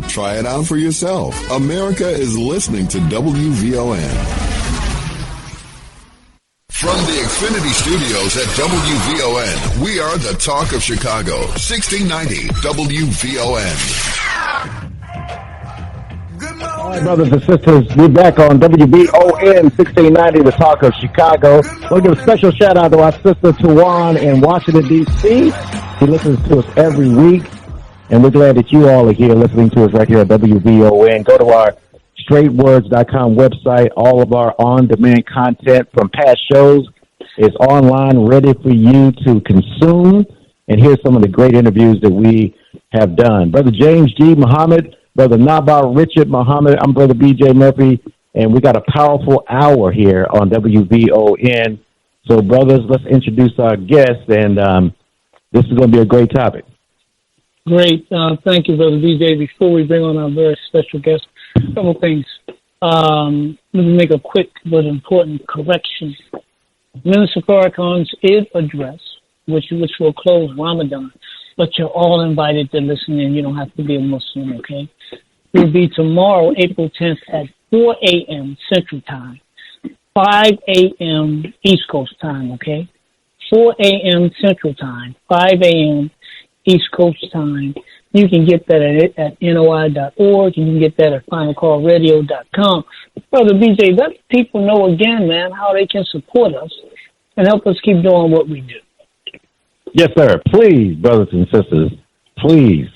Try it out for yourself. America is listening to WVON. From the Xfinity Studios at WVON, we are the talk of Chicago, 1690 WVON. All right, brothers and sisters, we're back on WVON 1690, the talk of Chicago. We'll give a special shout out to our sister Tawan in Washington, D.C. She listens to us every week, and we're glad that you all are here listening to us right here at WVON. Go to our straightwords.com website. All of our on-demand content from past shows is online, ready for you to consume. And here's some of the great interviews that we have done. Brother James G. Muhammad, Brother Naba'a Richard Muhammad, I'm Brother B.J. Murphy, and we got a powerful hour here on WVON. So, brothers, let's introduce our guest, and this is going to be a great topic. Great. Thank you, Brother B.J. Before we bring on our very special guest, a couple things. Let me make a quick but important correction. Minister Farrakhan's Eid address, which will close Ramadan, but you're all invited to listen in. You don't have to be a Muslim, okay? It will be tomorrow, April 10th at 4 a.m. Central Time, 5 a.m. East Coast Time, okay? 4 a.m. Central Time, 5 a.m. East Coast Time. You can get that at NOI.org. You can get that at finalcallradio.com. Brother BJ, let people know again, man, how they can support us and help us keep doing what we do. Yes, sir. Please, brothers and sisters, please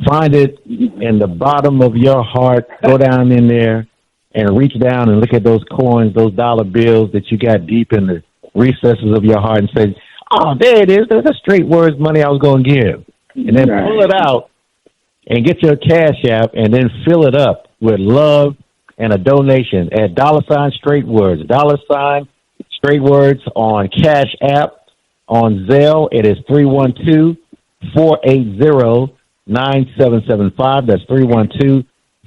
find it in the bottom of your heart. Go down in there and reach down and look at those coins, those dollar bills that you got deep in the recesses of your heart and say, oh, there it is. There's the straight words money I was going to give. And then pull it out and get your Cash App and then fill it up with love and a donation at $ straight words. $ straight words on Cash App. On Zelle, it is 312-480-9775. That's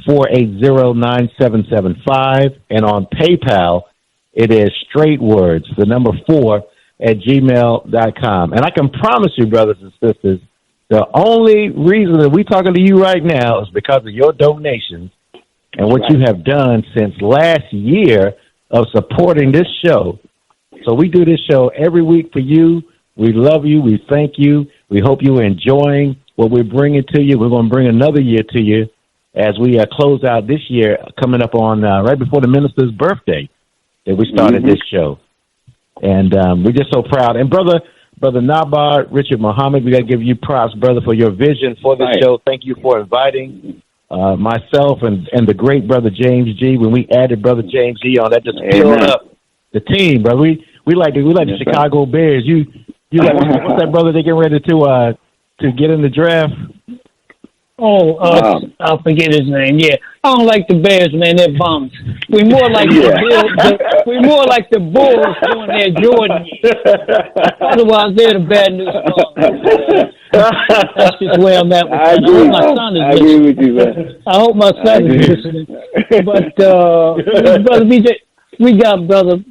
312-480-9775. And on PayPal, it is straight words, the number 4 at gmail.com. And I can promise you, brothers and sisters, the only reason that we're talking to you right now is because of your donations and what you have done since last year of supporting this show. So we do this show every week for you. We love you. We thank you. We hope you're enjoying what we're bringing to you. We're going to bring another year to you as we close out this year, coming up on right before the minister's birthday that we started this show. And we're just so proud. And Brother Naba'a Richard Muhammad, we got to give you props, brother, for your vision for this show. Thank you for inviting myself and the great Brother James G. When we added Brother James G on, that just filled up the team, brother. We like the Chicago Bears. You like what's that, brother? They getting ready to get in the draft. I'll forget his name. Yeah, I don't like the Bears, man. They're bums. We're more like we're more like the Bulls doing their Jordan years. Otherwise, they're the bad news bums. That's just where I'm at with that. I hope my son is listening. I agree with you, man. I hope my son is listening. But Brother BJ, we got Brother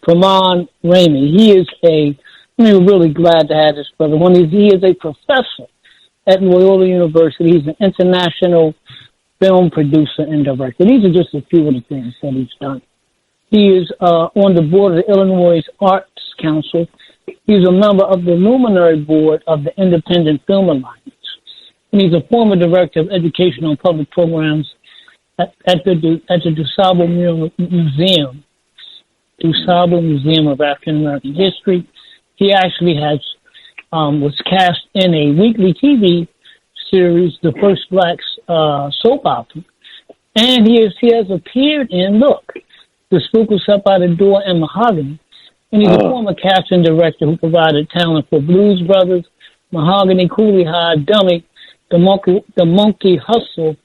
Pemon Rami. We're really glad to have this brother. He is a professor at Loyola University. He's an international film producer and director. These are just a few of the things that he's done. He is on the board of the Illinois Arts Council. He's a member of the Luminary Board of the Independent Film Alliance. And he's a former director of educational and public programs at the DuSable Museum of African American History. He actually was cast in a weekly TV series, The First Black Soap Opera. And he has appeared in, The Spook Will Step By the Door and Mahogany. And he's a former casting director who provided talent for Blues Brothers, Mahogany, Cooley High, Dummy, The Monkey Hustle,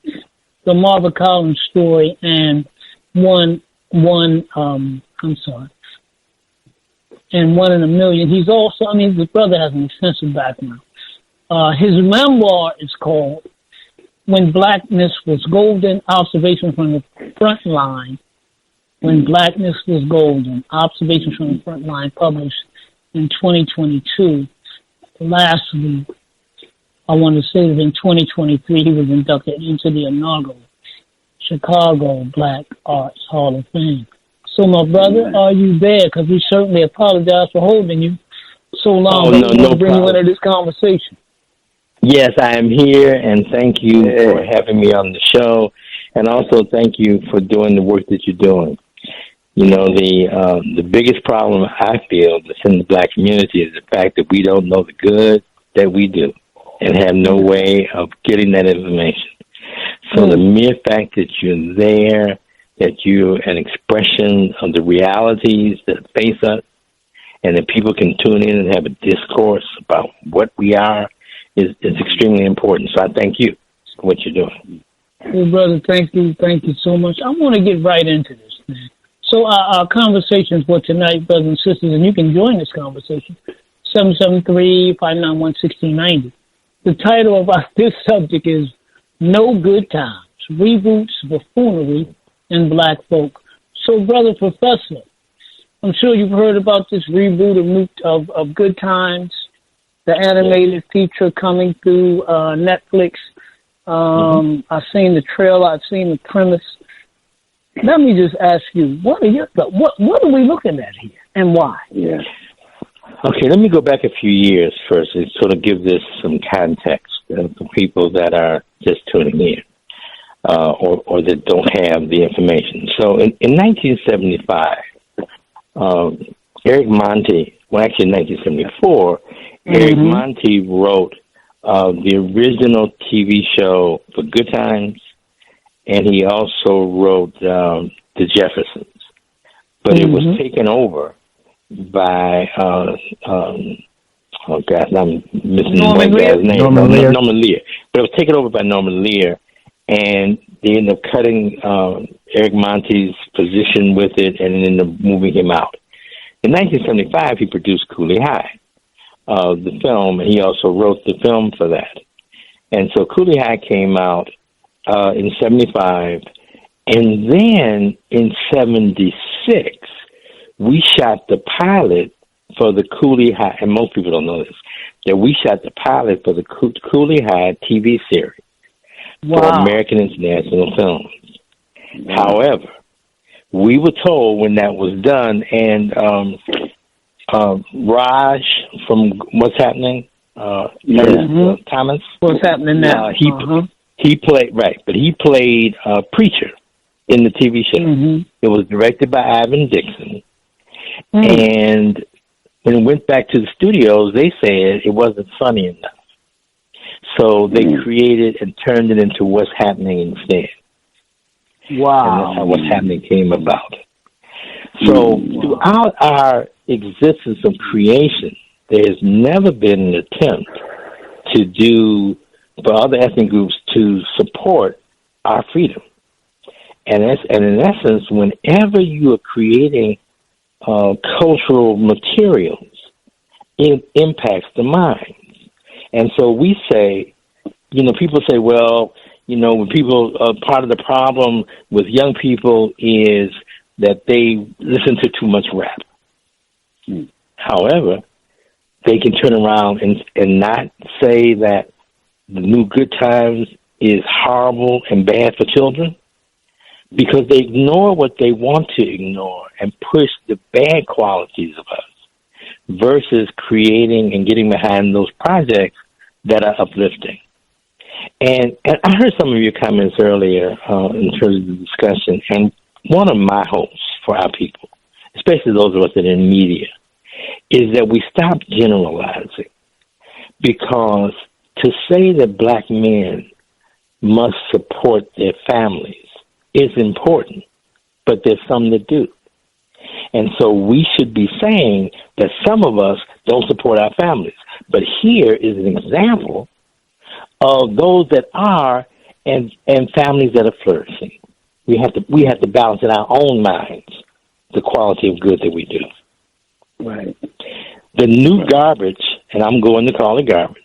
The Marva Collins Story, and One in a Million. He's also, the brother has an extensive background. His memoir is called When Blackness Was Golden, Observations from the Front Line. When Blackness Was Golden, Observations from the Front Line, published in 2022. Lastly, I want to say that in 2023 he was inducted into the inaugural Chicago Black Arts Hall of Fame. So, my brother, are you there? Because we certainly apologize for holding you so long. Oh, no bring problem. you into this conversation. Yes, I am here, and thank you for having me on the show, and also thank you for doing the work that you're doing. You know, the biggest problem I feel that's in the black community is the fact that we don't know the good that we do and have no way of getting that information. So the mere fact that you're there, that you're an expression of the realities that face us, and that people can tune in and have a discourse about what we are, is extremely important. So I thank you for what you're doing. Well, brother, thank you so much. I want to get right into this, man. So our conversations for tonight, brothers and sisters, and you can join this conversation, 773-591-1690. The title of this subject is No Good Times, Reboots, Buffoonery, and Black Folk. So, brother professor, I'm sure you've heard about this reboot of Good Times, the animated feature coming through Netflix. I've seen the trailer. I've seen the premise. Let me just ask you, what are we looking at here, and why? Yeah. Okay, let me go back a few years first and sort of give this some context for people that are just tuning in or that don't have the information. So in 1975, Eric Monti, well, actually in 1974, Eric Monti wrote the original TV show for Good Times, and he also wrote The Jeffersons. But it was taken over by, oh God, I'm missing one guy's name. Norman Lear. But it was taken over by Norman Lear, and they ended up cutting Eric Monti's position with it and ended up moving him out. In 1975, he produced Cooley High, the film, and he also wrote the film for that. And so Cooley High came out in 75, and then in 76, we shot the pilot for the Cooley High, and most people don't know this, that we shot the pilot for the Cooley High TV series for American International Films. However, we were told when that was done, and Raj from What's Happening, Thomas. What's happening now? He played, right, but he played Preacher in the TV show. It was directed by Ivan Dixon. And when it went back to the studios, they said it wasn't funny enough. So they created and turned it into What's Happening instead. Wow. And that's how What's Happening came about. So throughout our existence of creation, there's never been an attempt to do, for other ethnic groups, to support our freedom. And in essence, whenever you are creating cultural materials, it impacts the mind. And so we say, people say, well, when people, part of the problem with young people is that they listen to too much rap. However, they can turn around and not say that the new Good Times is horrible and bad for children, because they ignore what they want to ignore and push the bad qualities of us versus creating and getting behind those projects that are uplifting. And I heard some of your comments earlier in terms of the discussion, and one of my hopes for our people, especially those of us that are in media, is that we stop generalizing, because to say that black men must support their families is important, but there's some that do. And so we should be saying that some of us don't support our families. But here is an example of those that are and families that are flourishing. We have to balance in our own minds the quality of good that we do. Right. The new garbage, and I'm going to call it garbage,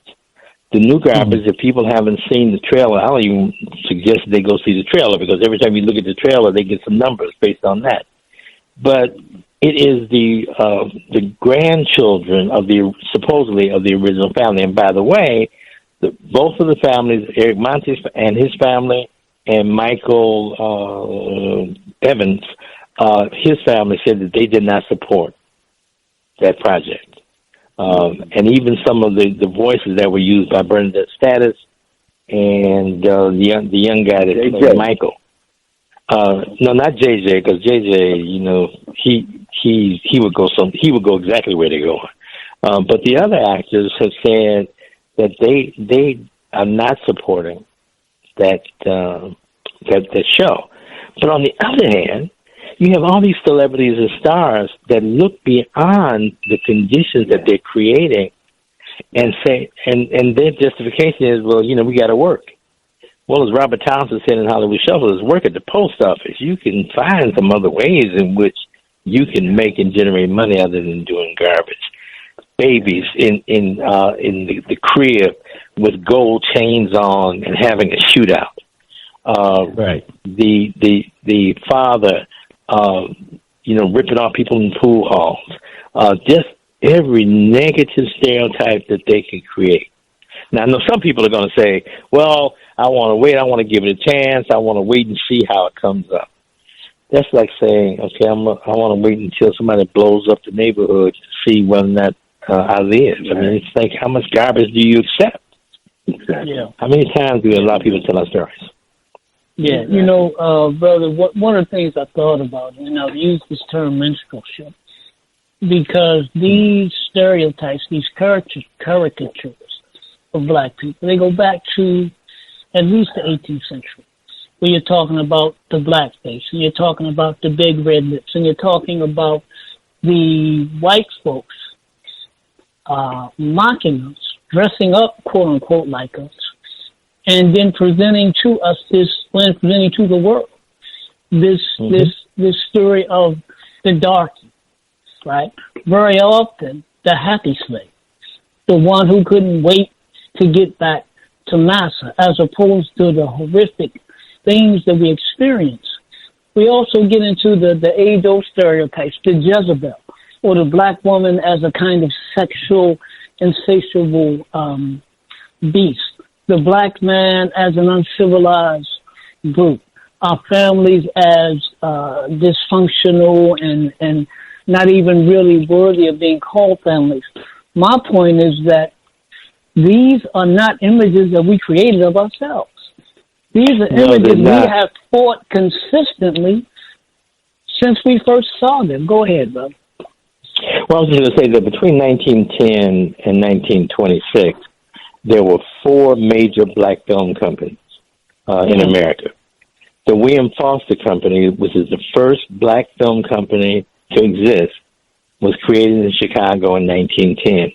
the new garbage, if people haven't seen the trailer, I don't even suggest they go see the trailer, because every time you look at the trailer, they get some numbers based on that. But it is the grandchildren of supposedly of the original family. And by the way, both of the families, Eric Montes and his family, and Michael Evans, his family said that they did not support that project. And even some of the voices that were used by Bernadette Status and the young guy that played Michael. No, not JJ, because JJ, you know, he would go exactly where they're going. But the other actors have said that they are not supporting that show. But on the other hand, you have all these celebrities and stars that look beyond the conditions that they're creating and say, and their justification is, well, you know, we got to work. Well, as Robert Townsend said in Hollywood Shuffle, is work at the post office. You can find some other ways in which you can make and generate money other than doing garbage. Babies in the crib with gold chains on and having a shootout. Right. The father, you know, ripping off people in pool halls. Just every negative stereotype that they can create. Now, I know some people are going to say, well, I want to wait. I want to give it a chance. I want to wait and see how it comes up. That's like saying, okay, I want to wait until somebody blows up the neighborhood to see whether or not I live. I mean, it's like, how much garbage do you accept? Exactly. Yeah. How many times do a lot of people tell our stories? Yeah, you know, brother, one of the things I thought about, and I've used this term minstrelship, because these stereotypes, these caricatures of black people, they go back to at least the 18th century, where you're talking about the blackface, and you're talking about the big red lips, and you're talking about the white folks mocking us, dressing up, quote unquote, like us, and then presenting to us presenting to the world this story of the darky, right? Very often, the happy slave, the one who couldn't wait to get back to massa, as opposed to the horrific things that we experience. We also get into the age-old stereotypes, the Jezebel, or the black woman as a kind of sexual, insatiable beast. The black man as an uncivilized group. Our families as dysfunctional and not even really worthy of being called families. My point is that these are not images that we created of ourselves. These are images we have fought consistently since we first saw them. Go ahead, brother. Well, I was going to say that between 1910 and 1926, there were 4 major black film companies in America. The William Foster Company, which is the first black film company to exist, was created in Chicago in 1910.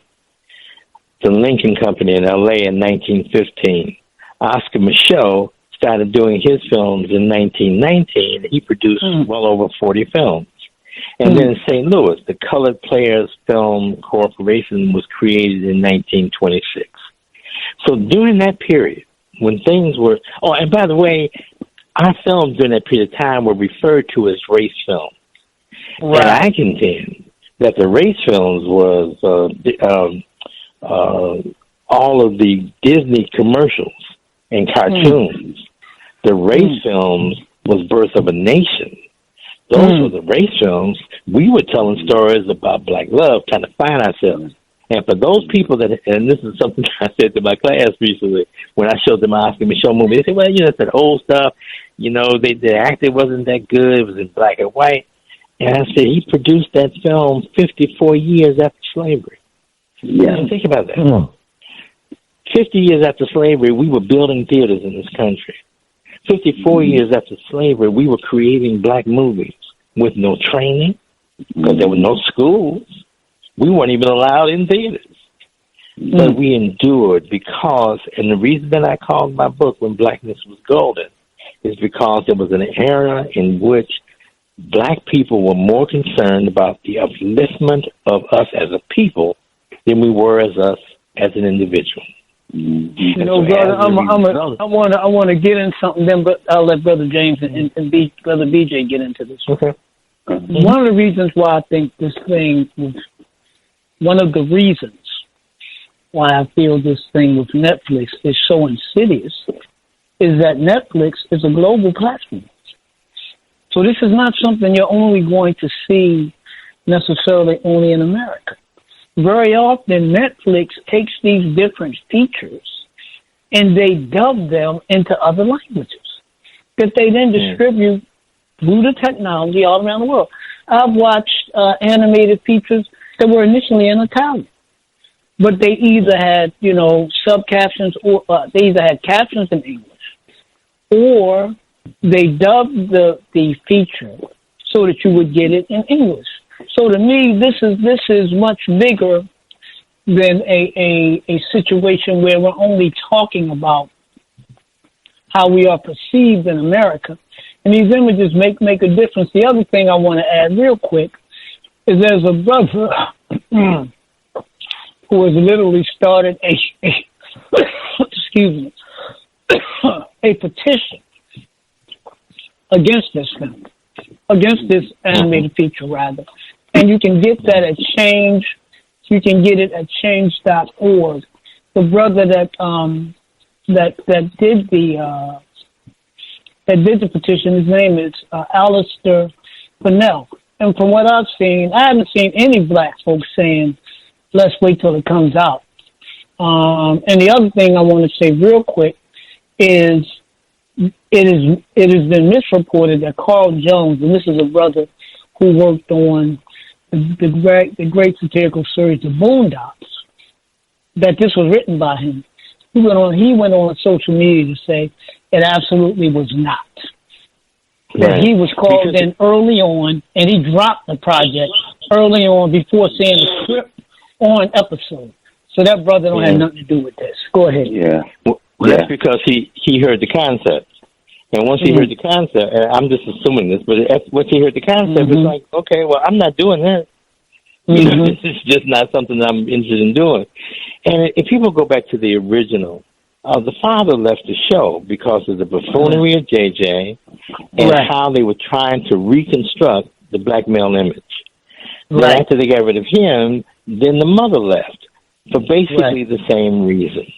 The Lincoln Company in L.A. in 1915. Oscar Micheaux started doing his films in 1919. He produced well over 40 films. And then in St. Louis, the Colored Players Film Corporation was created in 1926. So during that period, when things were... Oh, and by the way, our films during that period of time were referred to as race films. Right. And I contend that the race films was all of the Disney commercials and cartoons. The race films was Birth of a Nation. Those were the race films. We were telling stories about black love, trying to find ourselves. And for those people that, and this is something I said to my class recently when I showed them my Oscar Micheaux movie, they said, well, you know, it's that old stuff. You know, the actor wasn't that good. It was in black and white. And I said, he produced that film 54 years after slavery. Yeah. And think about that. 50 years after slavery, we were building theaters in this country. 54 years after slavery, we were creating black movies with no training because there were no schools. We weren't even allowed in theaters. But we endured because, and the reason that I called my book When Blackness Was Golden is because it was an era in which black people were more concerned about the upliftment of us as a people than we were as us as an individual. You know, brother, I want to get in something then, but I'll let Brother James and Brother BJ get into this. Okay. One of the reasons why I think this thing was one of the reasons why I feel this thing with Netflix is so insidious is that Netflix is a global platform. So this is not something you're only going to see necessarily only in America. Very often, Netflix takes these different features and they dub them into other languages that they then distribute through the technology all around the world. I've watched animated features that were initially in Italian, but they either had, subcaptions or they either had captions in English, or they dubbed the feature so that you would get it in English. So to me, this is much bigger than a situation where we're only talking about how we are perceived in America. And these images make a difference. The other thing I want to add real quick is there's a brother who has literally started a petition against this film, against this animated feature, rather. And you can get that at Change. You can get it at change.org. The brother that did the petition, his name is Alistair Fennell. And from what I've seen, I haven't seen any black folks saying, let's wait till it comes out. And the other thing I want to say real quick is it has been misreported that Carl Jones, and this is a brother who worked on the great satirical series, The Boondocks, that this was written by him. He went on social media to say it absolutely was not. That he was called in early on, and he dropped the project early on before seeing the script on episode. So that brother don't have nothing to do with this. Go ahead. Yeah. Well, that's because he heard the concept. And once he heard the concept, and I'm just assuming this, but once he heard the concept, it's like, okay, well, I'm not doing this. This is just not something I'm interested in doing. And if people go back to the original, the father left the show because of the buffoonery of JJ and how they were trying to reconstruct the black male image. Then after they got rid of him, then the mother left for basically the same reasons.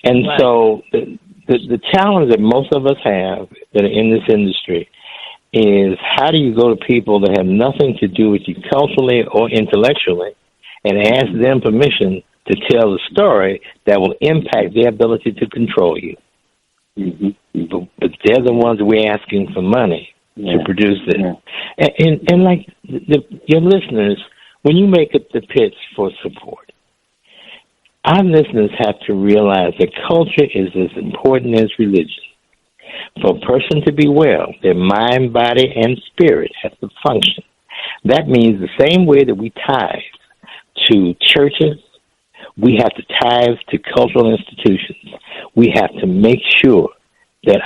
And so the challenge that most of us have that are in this industry is how do you go to people that have nothing to do with you culturally or intellectually and ask them permission to tell a story that will impact their ability to control you. But they're the ones we're asking for money to produce it. And like your listeners, when you make up the pitch for support, our listeners have to realize that culture is as important as religion. For a person to be well, their mind, body, and spirit has to function. That means the same way that we tithe to churches, we have to tithe to cultural institutions. We have to make sure that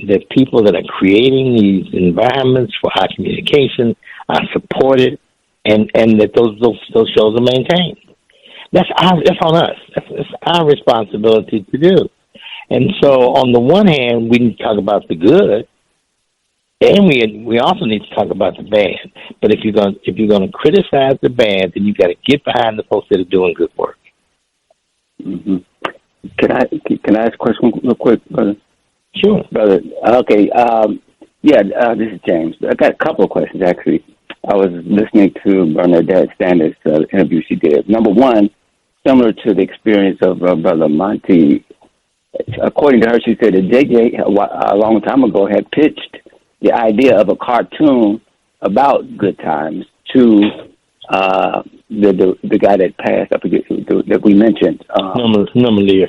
that people that are creating these environments for our communication are supported, and that those shows are maintained. That's on us. That's our responsibility to do. And so, on the one hand, we need to talk about the good, and we also need to talk about the bad. But if you're going to criticize the bad, then you got to get behind the folks that are doing good work. Can I ask a question real quick, brother? Sure, brother. Okay. This is James. I got a couple of questions actually. I was listening to Bernadette Standish' interview she did. Number one, similar to the experience of Brother Monty. According to her, she said that JJ a long time ago had pitched the idea of a cartoon about good times to the guy that passed, I forget that we mentioned. Norman Lear.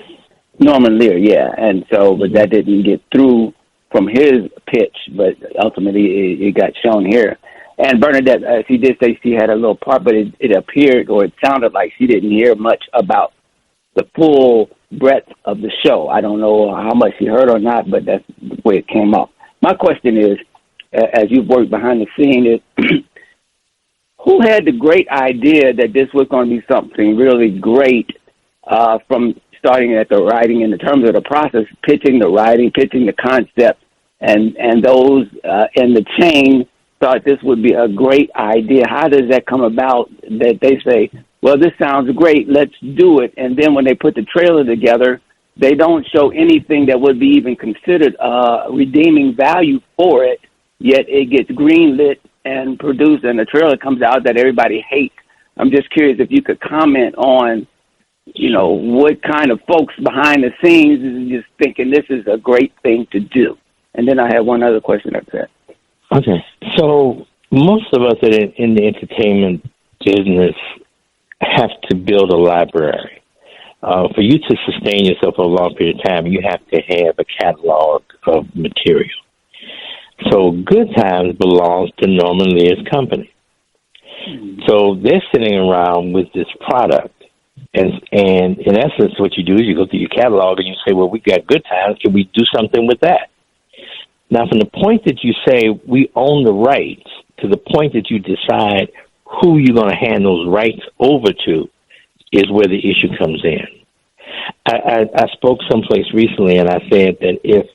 Norman Lear, yeah. And so, but that didn't get through from his pitch, but ultimately it got shown here. And Bernadette, she did say she had a little part, but it appeared or it sounded like she didn't hear much about the full breadth of the show. I don't know how much she heard or not, but that's the way it came up. My question is, as you've worked behind the scene, is who had the great idea that this was going to be something really great from starting at the writing in terms of the process, pitching the writing, pitching the concept, and those in the chain thought this would be a great idea? How does that come about that they say, well, this sounds great, let's do it. And then when they put the trailer together, they don't show anything that would be even considered redeeming value for it, yet it gets greenlit and produced, and the trailer comes out that everybody hates. I'm just curious if you could comment on, what kind of folks behind the scenes is just thinking this is a great thing to do. And then I have one other question after that. Okay. So most of us in the entertainment business have to build a library. For you to sustain yourself for a long period of time, you have to have a catalog of material. So Good Times belongs to Norman Lear's company. So they're sitting around with this product. And in essence, what you do is you go through your catalog and you say, well, we got Good Times. Can we do something with that? Now, from the point that you say we own the rights to the point that you decide who you're going to hand those rights over to is where the issue comes in. I spoke someplace recently and I said that if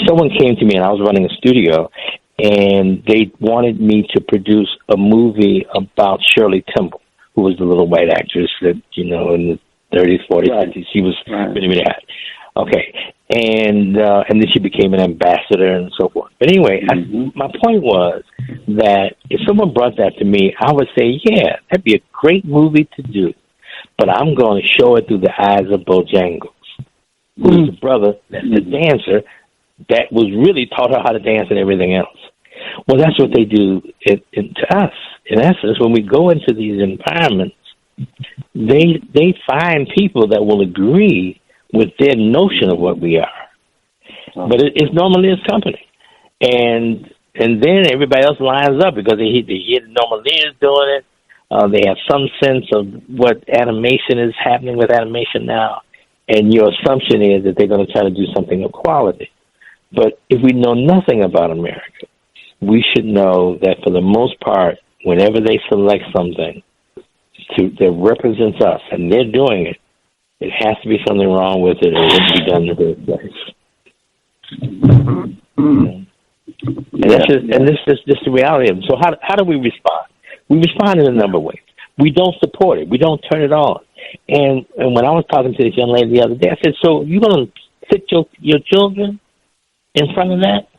someone came to me and I was running a studio and they wanted me to produce a movie about Shirley Temple, who was the little white actress that, in the 30s, 40s, 50s, she was really, really hot. Okay. And then she became an ambassador and so forth. But anyway, my point was that if someone brought that to me, I would say, yeah, that'd be a great movie to do. But I'm going to show it through the eyes of Bojangles, who's the brother, that's the dancer, that was really taught her how to dance and everything else. Well, that's what they do to us. In essence, when we go into these environments, they find people that will agree with their notion of what we are. But it's Norman Lear's company. And then everybody else lines up because they hear Norman Lear's doing it. They have some sense of what animation is happening with animation now. And your assumption is that they're going to try to do something of quality. But if we know nothing about America, we should know that for the most part, whenever they select something that represents us and they're doing it, it has to be something wrong with it or it wouldn't be done in the first place. And this is just the reality of it. So how do we respond? We respond in a number of ways. We don't support it. We don't turn it on. And when I was talking to this young lady the other day, I said, so you're going to sit your children in front of that?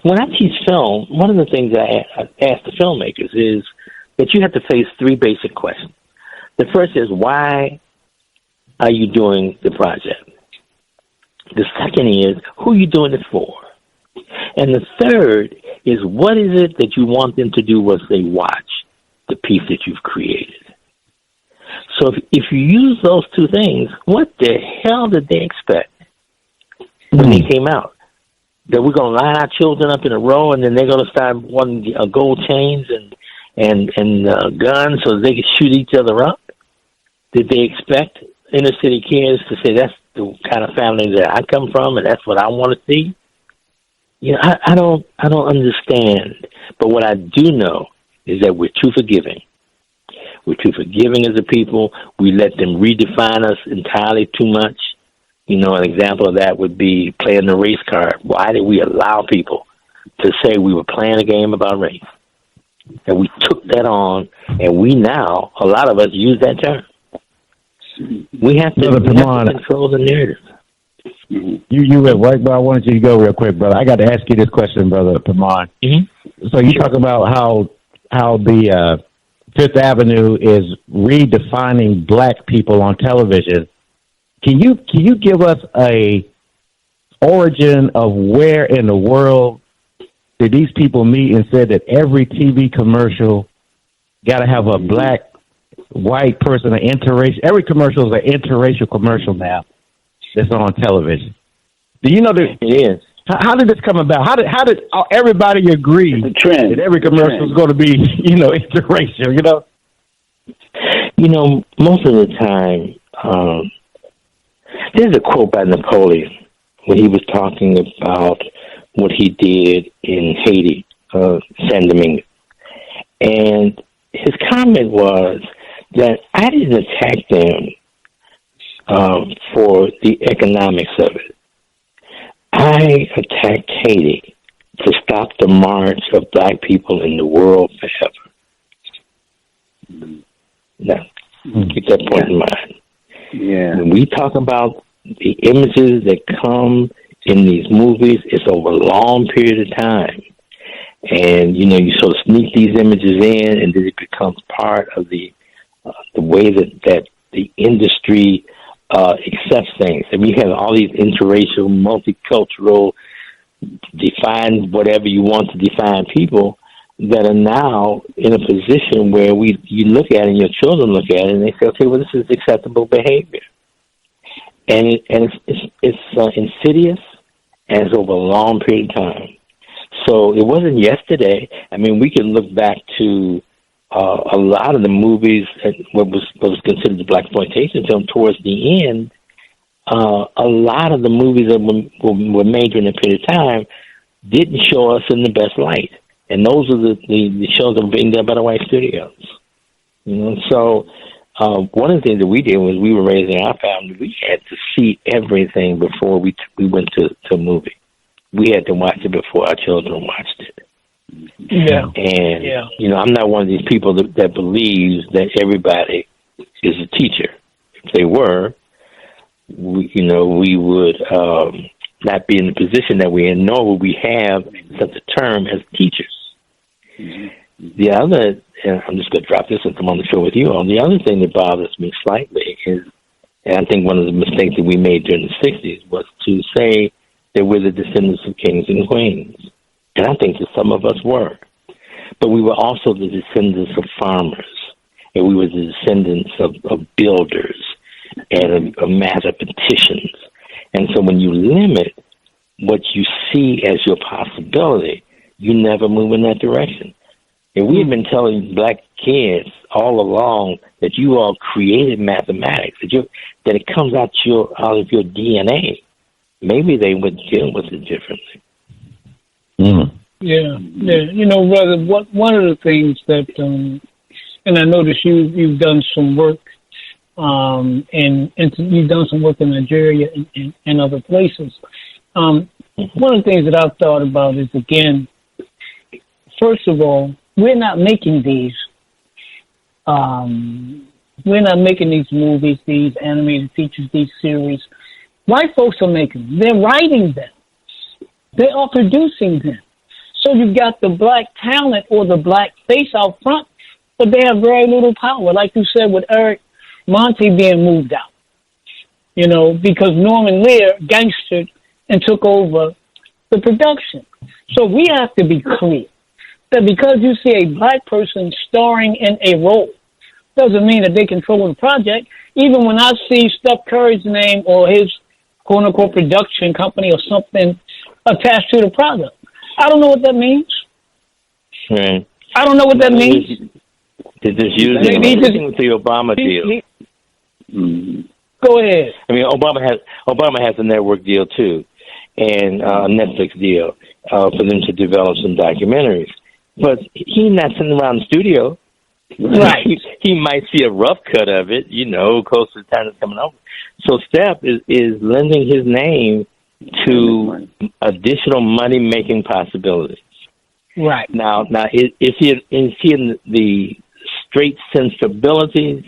When I teach film, one of the things I ask the filmmakers is that you have to face three basic questions. The first is, why are you doing the project? The second is, who are you doing it for? And the third is, what is it that you want them to do once they watch the piece that you've created? So if you use those two things, what the hell did they expect when they came out? That we're going to line our children up in a row and then they're going to start wanting gold chains and guns so they can shoot each other up? Did they expect inner city kids to say that's the kind of family that I come from and that's what I want to see? I don't understand. But what I do know is that we're too forgiving. We're too forgiving as a people. We let them redefine us entirely too much. An example of that would be playing the race card. Why did we allow people to say we were playing a game about race? And we took that on, and we now, a lot of us use that term. We have to control the narrative. You went right, but I wanted you to go real quick, brother. I got to ask you this question, brother Pemon. So you talk about how the Fifth Avenue is redefining black people on television. Can you give us a origin of where in the world did these people meet and said that every TV commercial got to have a black, white person, an interracial? Every commercial is an interracial commercial now that's on television. Do you know that? It is. How did this come about? How did everybody agree that every commercial is going to be, interracial? Most of the time, there's a quote by Napoleon when he was talking about what he did in Haiti, San Domingo. And his comment was that I didn't attack them for the economics of it. I attacked Haiti to stop the march of black people in the world forever. Now, Keep that point in mind. Yeah. When we talk about the images that come in these movies, it's over a long period of time. And, you know, you sort of sneak these images in, and then it becomes part of the way that the industry accepts things. And we have all these interracial, multicultural, define whatever you want to define people that are now in a position where you look at it and your children look at it and they say, okay, well, this is acceptable behavior. And it's insidious, and it's over a long period of time. So it wasn't yesterday. I mean, we can look back to a lot of the movies, what was considered the blaxploitation film towards the end. A lot of the movies that were made during that period of time didn't show us in the best light. And those are the shows that were being done by the white studios. You know, so one of the things that we did was we were raising our family. We had to see everything before we went to a movie. We had to watch it before our children watched it. Yeah. And, you know, I'm not one of these people that believes that everybody is a teacher. If they were, we would not be in the position that we're in, nor would we have such a term as teachers. Mm-hmm. The other, and I'm just going to drop this since I'm on the show with you on, the other thing that bothers me slightly is, and I think one of the mistakes that we made during the 60s was to say that we're the descendants of kings and queens. And I think that some of us were. But we were also the descendants of farmers, and we were the descendants of builders and of mathematicians. And so when you limit what you see as your possibility, you never move in that direction. And we've been telling black kids all along that you all created mathematics, that it comes out of your DNA. Maybe they would deal with it differently. Mm. Yeah. You know, brother, one of the things that, and I noticed you've done some work, and you've done some work in Nigeria and other places. One of the things that I've thought about is, again, first of all, we're not making these. We're not making these movies, these animated features, these series. White folks are making them. They're writing them. They are producing them. So you've got the black talent or the black face out front, but they have very little power. Like you said, with Eric Monty being moved out, you know, because Norman Lear gangstered and took over the production. So we have to be clear that because you see a black person starring in a role doesn't mean that they control the project. Even when I see Steph Curry's name or his quote-unquote production company or something attached to the product, I don't know what that means. Right. I don't know what that means. They're just using with the Obama deal. Go ahead. I mean, Obama has a network deal too, and a Netflix deal for them to develop some documentaries. But he's not sitting around the studio. Right. He might see a rough cut of it, you know, close to the time it's coming over. So Steph is lending his name to additional money-making possibilities. Right. Now, is he in the straight sensibilities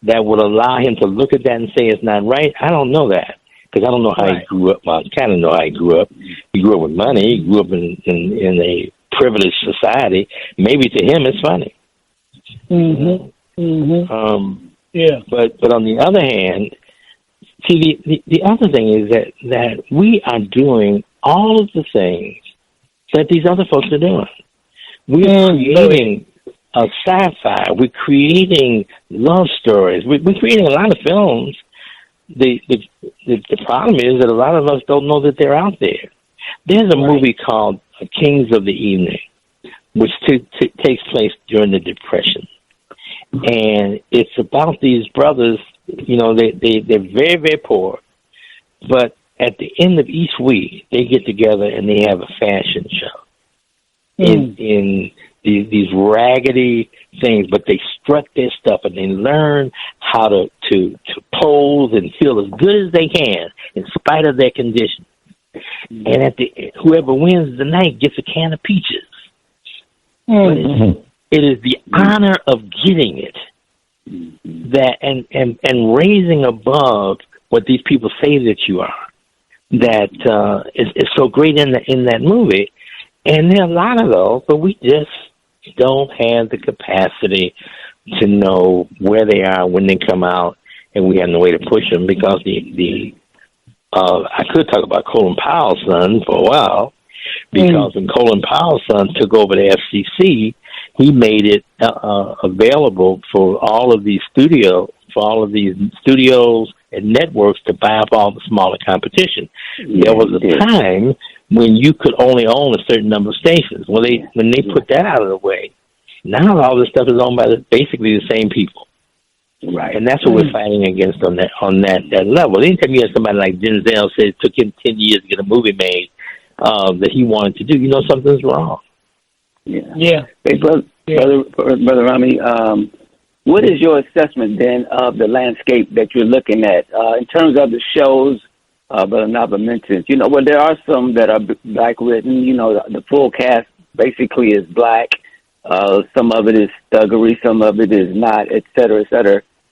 that would allow him to look at that and say it's not right? I don't know that, because I don't know how he grew up. Well, I kind of know how he grew up. He grew up with money. He grew up in a privileged society. Maybe to him it's funny. Mm-hmm. Mm-hmm. Yeah. But on the other hand, see, the other thing is that we are doing all of the things that these other folks are doing. We're creating a sci-fi. We're creating love stories. We're creating a lot of films. The problem is that a lot of us don't know that they're out there. There's a movie called Kings of the Evening, which takes place during the Depression. And it's about these brothers, you know, they're very, very poor, but at the end of each week, they get together and they have a fashion show in these raggedy things, but they strut their stuff and they learn how to pose and feel as good as they can in spite of their condition. And whoever wins the night gets a can of peaches. But it is the honor of getting it that and raising above what these people say that you are. That is so great in that movie, and there are a lot of those, but we just don't have the capacity to know where they are when they come out, and we have no way to push them because I could talk about Colin Powell's son for a while, because when Colin Powell's son took over the FCC, he made it available for all of these studios and networks to buy up all the smaller competition. There was a time when you could only own a certain number of stations. Well, when they put that out of the way, now all this stuff is owned by basically the same people. Right. And that's what we're fighting against on that level. Anytime you have somebody like Denzel said it took him 10 years to get a movie made that he wanted to do, you know something's wrong. Yeah. Hey, Brother Rami, what is your assessment then of the landscape that you're looking at in terms of the shows? Brother Naba mentioned, there are some that are black written. The full cast basically is black. Some of it is thuggery, some of it is not, et cetera,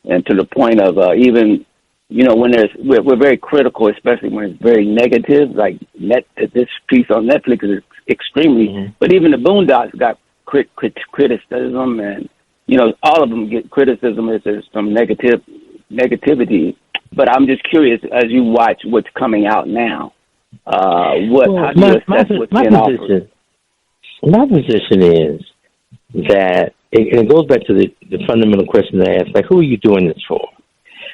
and to the point of even, when we're very critical, especially when it's very negative. Like this piece on Netflix is extremely, but even the Boondocks got criticism, and all of them get criticism if there's some negativity. But I'm just curious, as you watch what's coming out now, how do you assess what's being offered? My position is that it goes back to the fundamental question I asked, like, who are you doing this for?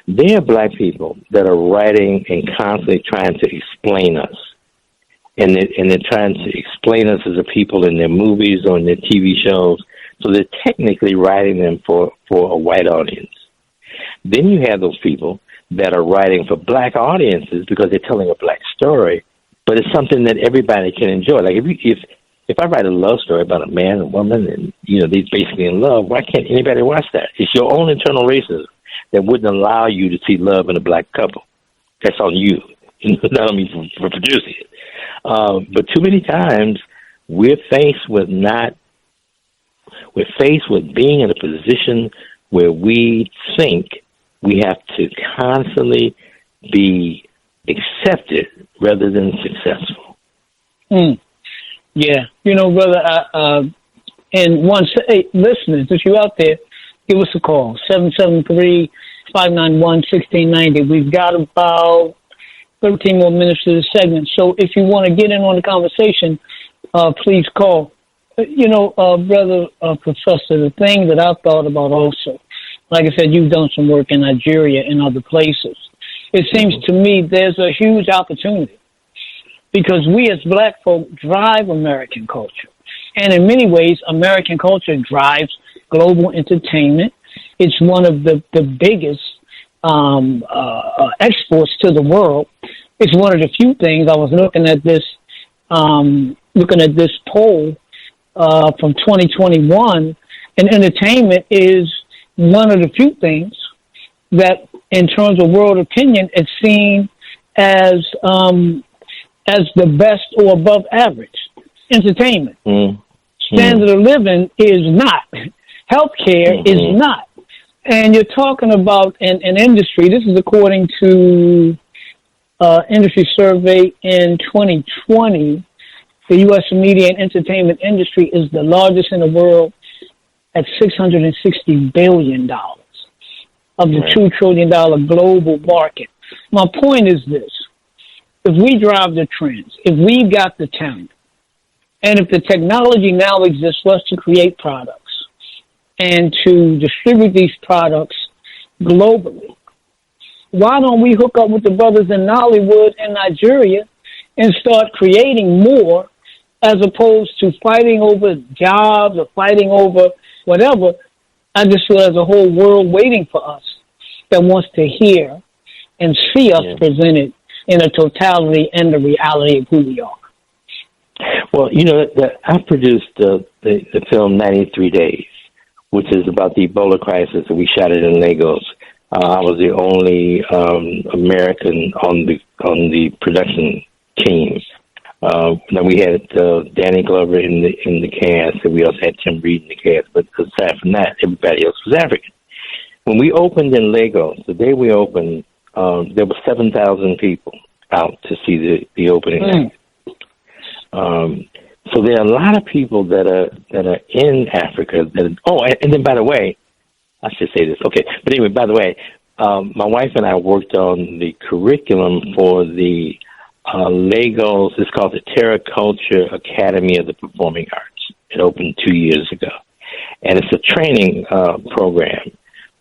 There are black people that are writing and constantly trying to explain us. And they're trying to explain us as a people in their movies or in their TV shows. So they're technically writing them for a white audience. Then you have those people that are writing for black audiences because they're telling a black story, but it's something that everybody can enjoy. Like if I write a love story about a man and woman and, they're basically in love, why can't anybody watch that? It's your own internal racism that wouldn't allow you to see love in a black couple. That's on you, not on me for producing it. But too many times we're faced with being in a position where we think we have to constantly be accepted rather than successful. Yeah. Brother, and listeners, if you're out there, give us a call, 773-591-1690. We've got about 13 more minutes to the segment. So if you want to get in on the conversation, please call. Brother Professor, the thing that I've thought about also, like I said, you've done some work in Nigeria and other places. It seems to me there's a huge opportunity because we as black folk drive American culture. And in many ways, American culture drives global entertainment. It's one of the biggest exports to the world. It's one of the few things. I was looking at this poll from 2021, and entertainment is one of the few things that, in terms of world opinion, is seen as the best or above average. Entertainment. Standard of living is not. Healthcare is not. And you're talking about an industry. This is according to industry survey in 2020. The U.S. media and entertainment industry is the largest in the world at $660 billion of the $2 trillion global market. My point is this. If we drive the trends, if we've got the talent, and if the technology now exists for us to create products and to distribute these products globally, why don't we hook up with the brothers in Nollywood and Nigeria and start creating more as opposed to fighting over jobs or fighting over whatever? I just feel there's a whole world waiting for us that wants to hear and see us presented in a totality and the reality of who we are. Well, I produced the film 93 Days, which is about the Ebola crisis, and we shot it in Lagos. I was the only American on the production team. Then we had Danny Glover in the cast, and we also had Tim Reed in the cast. But aside from that, everybody else was African. when we opened in Lagos, the day we opened, there were 7,000 people out to see the opening. So there are a lot of people that are in Africa. And then by the way, I should say this. Okay, but anyway, by the way, my wife and I worked on the curriculum for the Lagos. It's called the Terraculture Academy of the Performing Arts. It opened 2 years ago, and it's a training program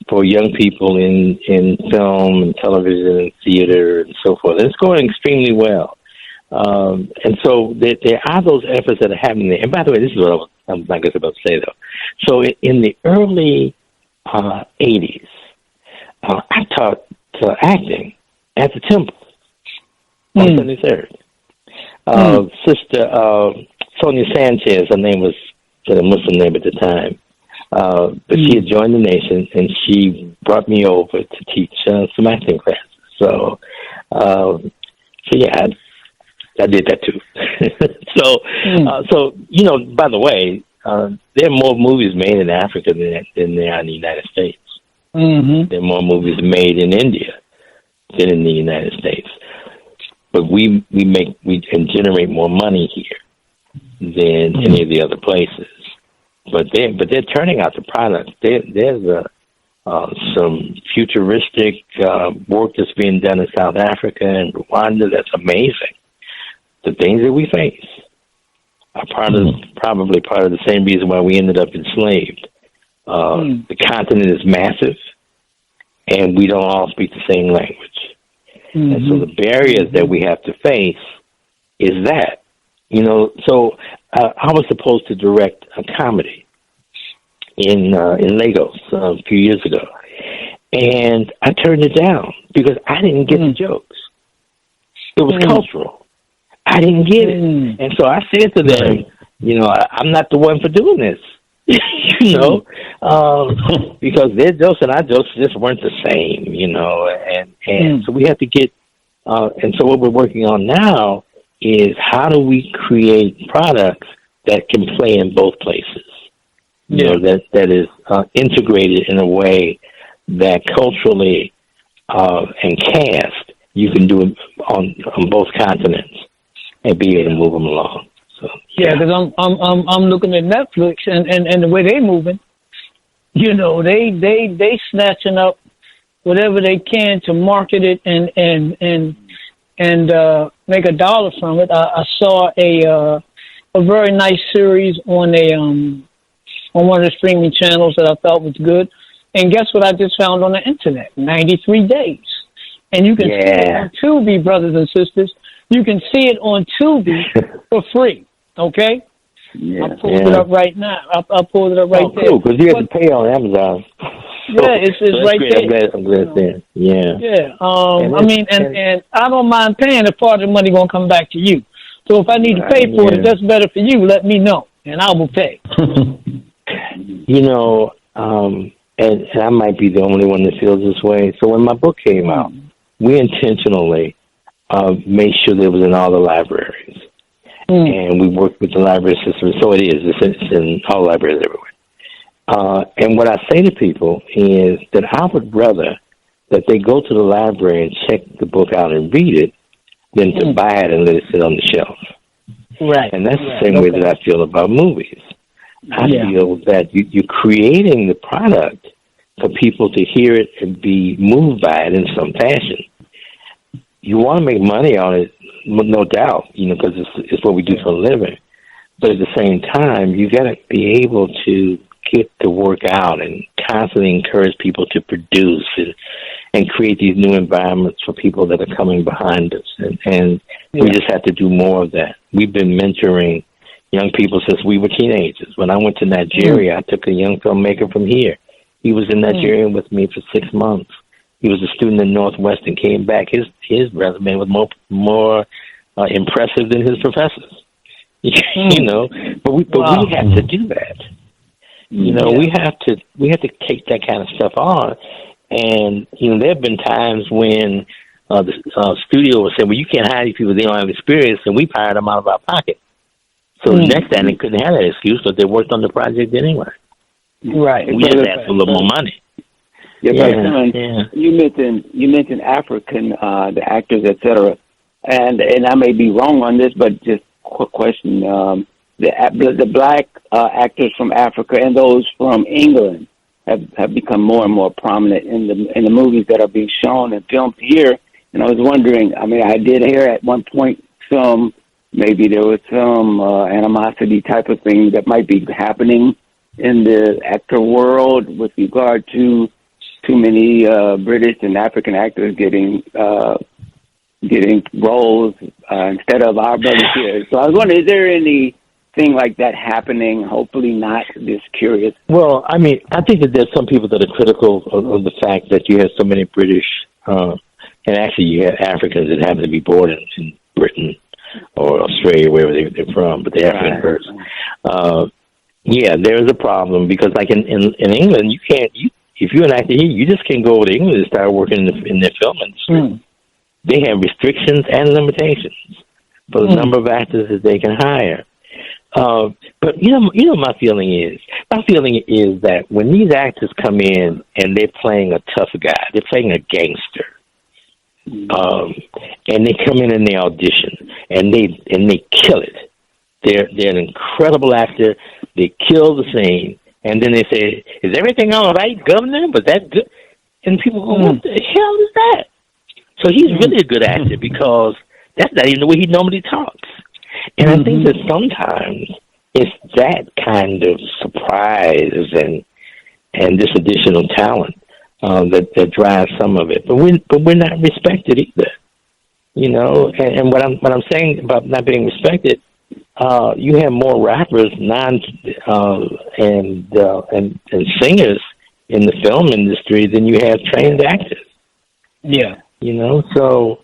for young people in film and television and theater and so forth. And it's going extremely well. And so there are those efforts that are happening there. And by the way, this is what I'm about to say, though. So in the early 80s, I taught acting at the Temple on 73rd. Sister Sonia Sanchez, her name was a Muslim name at the time, but she had joined the nation, and she brought me over to teach some acting classes. So yeah, I did that too. So by the way, there are more movies made in Africa than there are in the United States. There are more movies made in India than in the United States. But we can generate more money here than any of the other places. But they're turning out the product. There's some futuristic work that's being done in South Africa and Rwanda that's amazing. The things that we face are probably part of the same reason why we ended up enslaved. The continent is massive, and we don't all speak the same language. And so the barriers that we have to face is that. So I was supposed to direct a comedy in Lagos a few years ago, and I turned it down because I didn't get the jokes. It was cultural. I didn't get it. And so I said to them, I'm not the one for doing this, because their jokes and our jokes just weren't the same, and so we have to get, and so what we're working on now is how do we create products that can play in both places, that is integrated in a way that culturally and cast you can do it on both continents and be able to move them along. So because I'm looking at Netflix and the way they moving, they snatching up whatever they can to market it and make $1 from it. I saw a very nice series on one of the streaming channels that I thought was good. And guess what I just found on the internet? 93 days. And you can see it on Tubi, brothers and sisters. You can see it on Tubi for free. Okay? I pulled it up right now. I pulled it up right there. Cool, because you have to pay on Amazon. It's right there. I'm glad there. Yeah. And I don't mind paying if part of the money going to come back to you. So if I need to pay for it, if that's better for you, let me know, and I will pay. And I might be the only one that feels this way. So when my book came out, we intentionally made sure that it was in all the libraries. And we worked with the library system. So it's in all libraries everywhere. And what I say to people is that I would rather that they go to the library and check the book out and read it than to buy it and let it sit on the shelf. Right. And that's the same way that I feel about movies. I feel that you're creating the product for people to hear it and be moved by it in some fashion. You want to make money on it, no doubt, because it's what we do for a living. But at the same time, you got to be able to get the work out and constantly encourage people to produce and create these new environments for people that are coming behind us. And we just have to do more of that. We've been mentoring young people since we were teenagers. When I went to Nigeria, I took a young filmmaker from here. He was in Nigeria with me for 6 months. He was a student in Northwestern, came back. His resume was more impressive than his professors. But we have to do that. We have to take that kind of stuff on. And there have been times when the studio would say, "Well, you can't hire these people; they don't have experience," and we hired them out of our pocket. So the next time they couldn't have that excuse, but they worked on the project anyway. Right. We just asked for a little more money. You mentioned African the actors, etc. And I may be wrong on this, but just quick question: the black actors from Africa and those from England have become more and more prominent in the movies that are being shown and filmed here. And I was wondering, I mean, I did hear at one point maybe there was some animosity type of thing that might be happening in the actor world with regard to too many British and African actors getting roles instead of our brothers here. So I was wondering, is there anything like that happening? Hopefully not. Just curious. Well, I mean, I think that there's some people that are critical of the fact that you have so many British, and actually you have Africans that happen to be born in Britain or Australia, wherever they're from, but they're African first. Yeah, there is a problem because, like in England, you can't. If you're an actor here, you just can't go over to England and start working in their film industry. They have restrictions and limitations for the number of actors that they can hire. But you know, my feeling is that when these actors come in and they're playing a tough guy, they're playing a gangster. And they come in and they audition and they kill it. They're an incredible actor. They kill the scene, and then they say, "Is everything all right, Governor? Was that good?" And people go, "What the hell is that?" So he's really a good actor because that's not even the way he normally talks. And I think that sometimes it's that kind of surprise and this additional talent that drives some of it. But we're not respected either, you know. And what I'm saying about not being respected, you have more rappers, and singers in the film industry than you have trained actors. Yeah, you know. So,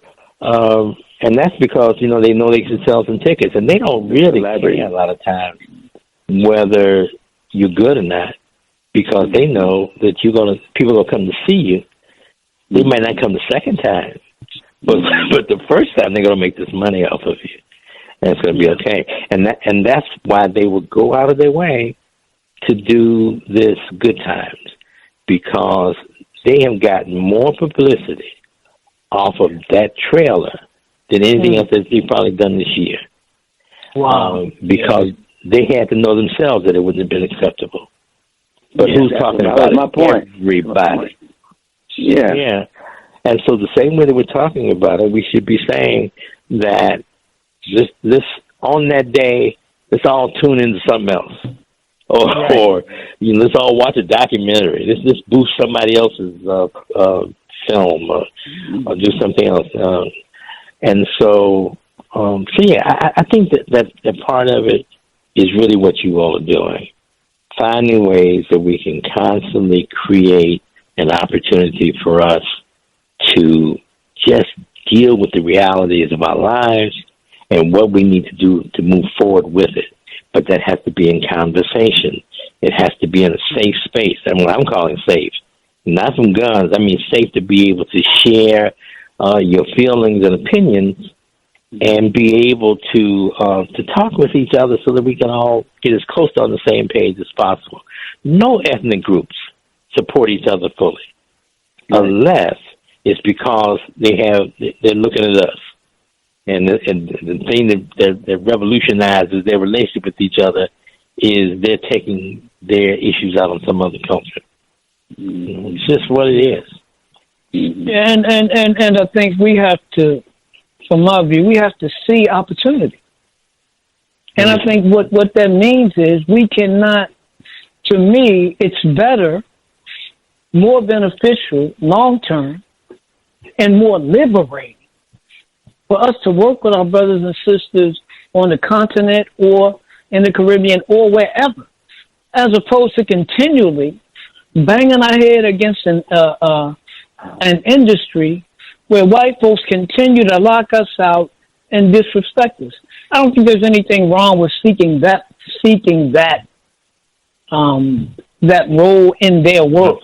and that's because they know they can sell some tickets, and they don't really care a lot of times whether you're good or not, because they know that people will come to see you. They might not come the second time, but the first time they're gonna make this money off of you, and it's gonna be okay. And that's why they will go out of their way to do this Good Times, because they have gotten more publicity off of that trailer than anything else that they've probably done this year. Wow! Because they had to know themselves that it wouldn't have been acceptable. But who's talking about it? My point. Everybody. Yeah. Yeah. And so the same way that we're talking about it, we should be saying that this on that day, let's all tune into something else. Or let's all watch a documentary. Let's just boost somebody else's film or do something else. And so yeah, I think that part of it is really what you all are doing. Finding ways that we can constantly create an opportunity for us to just deal with the realities of our lives and what we need to do to move forward with it. But that has to be in conversation. It has to be in a safe space. And what I'm calling safe, not from guns, I mean safe to be able to share your feelings and opinions and be able to talk with each other so that we can all get as close to on the same page as possible. No ethnic groups support each other fully, unless it's because they're looking at us. And the thing that revolutionizes their relationship with each other is they're taking their issues out on some other culture. It's just what it is. Yeah, and I think we have to, from my view, we have to see opportunity. And I think what that means is we cannot, to me, it's better, more beneficial, long-term, and more liberating for us to work with our brothers and sisters on the continent or in the Caribbean or wherever, as opposed to continually banging our head against an industry where white folks continue to lock us out and disrespect us. I don't think there's anything wrong with seeking that role in their work.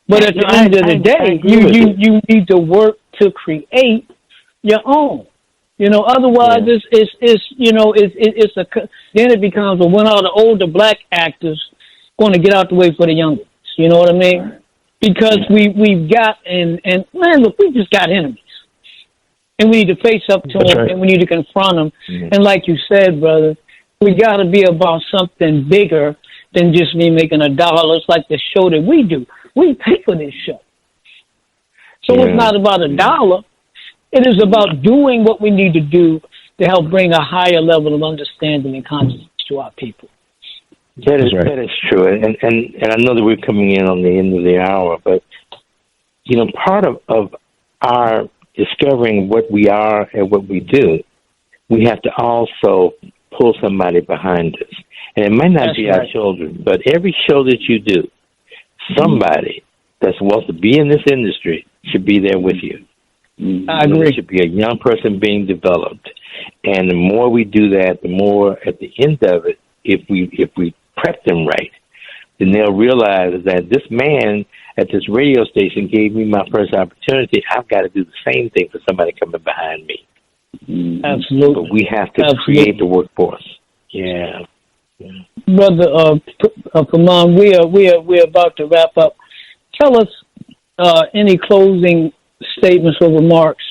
But at the end of the day, you need to work to create your own. Otherwise then it becomes when all the older black actors going to get out the way for the younger ones. You know what I mean? because we've got, and man, look, we just got enemies. And we need to face up to them, and we need to confront them. Mm-hmm. And like you said, brother, we got to be about something bigger than just me making $1. It's like the show that we do. We pay for this show. So it's not about $1. It is about doing what we need to do to help bring a higher level of understanding and consciousness to our people. That is true. And I know that we're coming in on the end of the hour, but, part of our discovering what we are and what we do, we have to also pull somebody behind us. And it might not be our children, but every show that you do, somebody that wants to be in this industry should be there with you. I agree. There should be a young person being developed. And the more we do that, the more at the end of it, if we prep them right, then they'll realize that this man at this radio station gave me my first opportunity. I've got to do the same thing for somebody coming behind me. Absolutely. But we have to create the workforce. Yeah. Brother Pemon, we're about to wrap up. Tell us any closing statements or remarks.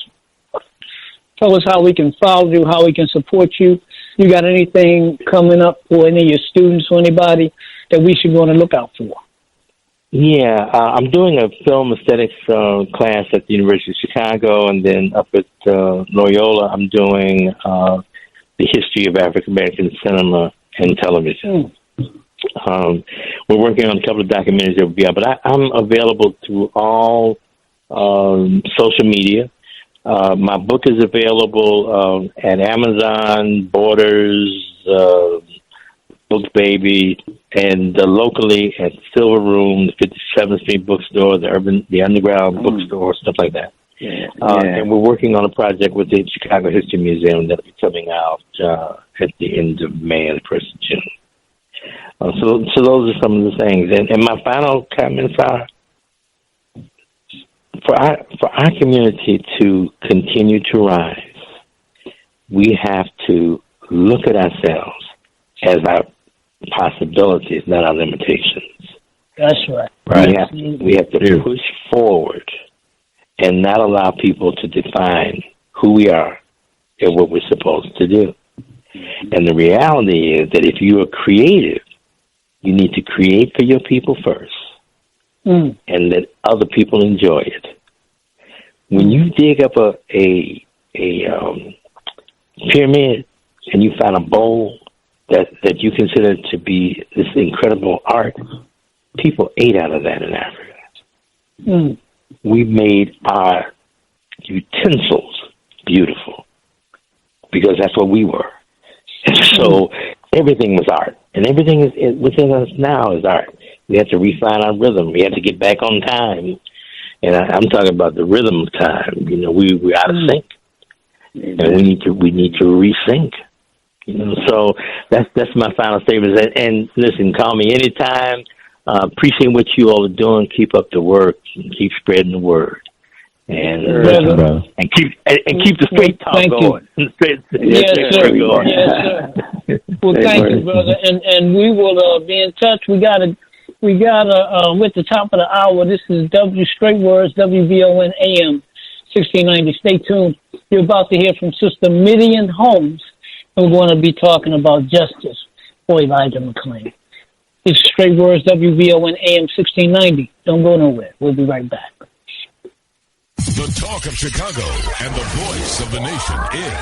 Tell us how we can follow you, how we can support you. You got anything coming up for any of your students or anybody that we should want to look out for? Yeah, I'm doing a film aesthetics class at the University of Chicago, and then up at Loyola, I'm doing the history of African American cinema and television. We're working on a couple of documentaries that will be out, but I'm available through all social media. My book is available at Amazon, Borders, Books Baby, and locally at Silver Room, the 57th Street Bookstore, the Underground Bookstore, stuff like that. And we're working on a project with the Chicago History Museum that'll be coming out at the end of May and the 1st of June. So those are some of the things. And my final comments are, for our community to continue to rise, we have to look at ourselves as our possibilities, not our limitations. That's right. We have to push forward and not allow people to define who we are and what we're supposed to do. And the reality is that if you are creative, you need to create for your people first and let other people enjoy it. When you dig up a pyramid and you find a bowl that you consider to be this incredible art, people ate out of that in Africa. We made our utensils beautiful because that's what we were. And so everything was art, and everything within us now is art. We have to refine our rhythm. We have to get back on time. And I'm talking about the rhythm of time. We're out of sync, and we need to resync. So that's my final statement. And listen, call me anytime. Appreciate what you all are doing. Keep up the work. Keep spreading the word. And keep the straight talk going. Yes, sir. Yes, sir. Well, thank you, brother. And we will be in touch. We got with the top of the hour. This is Straight Words, WVON AM 1690. Stay tuned. You're about to hear from Sister Midian Holmes, and we're going to be talking about justice for Elijah McClain. It's Straight Words, WVON AM 1690. Don't go nowhere. We'll be right back. The talk of Chicago and the voice of the nation is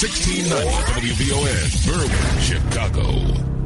1690 WVON, Berwyn, Chicago.